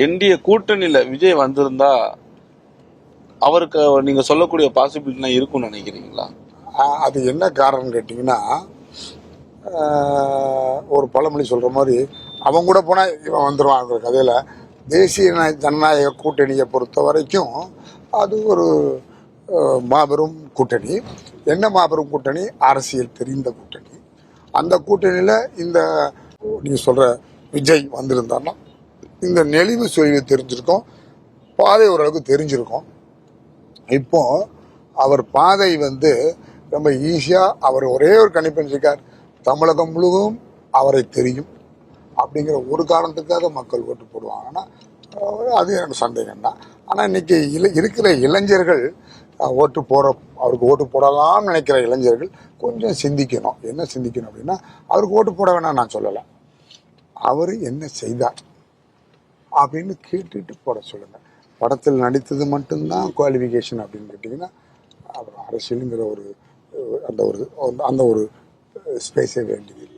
NDA கூட்டணியில விஜய் வந்திருந்தா அவருக்கு நீங்க சொல்லக்கூடிய பாசிபிலிட்டி இருக்கும்னு நினைக்கிறீங்களா? அது என்ன காரணம் கேட்டீங்கன்னா, ஒரு பழமொழி சொல்ற மாதிரி அவன் கூட போனா இவன் வந்துடுவான் கதையில. தேசிய ஜனநாயக கூட்டணியை பொறுத்த வரைக்கும் அது ஒரு மாபெரும் கூட்டணி. என்ன மாபெரும் கூட்டணி? அரசியல் தெரிந்த கூட்டணி. அந்த கூட்டணியில இந்த நீங்க சொல்ற விஜய் வந்திருந்தாருன்னா இந்த நெளிவு சுழிவு தெரிஞ்சிருக்கும், பாதை ஓரளவுக்கு தெரிஞ்சிருக்கும். இப்போ அவர் பாதை ரொம்ப ஈஸியா அவர் ஒரே ஒரு கணிப்பு இருக்கார், தமிழகம் முழுவதும் அவரை தெரியும் அப்படிங்கிற ஒரு காரணத்துக்காக மக்கள் ஓட்டு போடுவாங்க. ஆனால் அது எனக்கு சந்தேகம் தான். ஆனால் இன்னைக்கு இருக்கிற இளைஞர்கள் அவருக்கு ஓட்டு போடலாம்னு நினைக்கிற இளைஞர்கள் கொஞ்சம் சிந்திக்கணும். என்ன சிந்திக்கணும் அப்படின்னா, அவருக்கு ஓட்டு போட வேணாம் நான் சொல்லலை, அவர் என்ன செய்தார் அப்படின்னு கேட்டுட்டு போட சொல்லுங்க. படத்தில் நடித்தது மட்டும்தான் குவாலிஃபிகேஷன் அப்படின்னு கேட்டிங்கன்னா, அவர் அரசியலுங்கிற அந்த ஒரு ஸ்பேஸே வேண்டியது.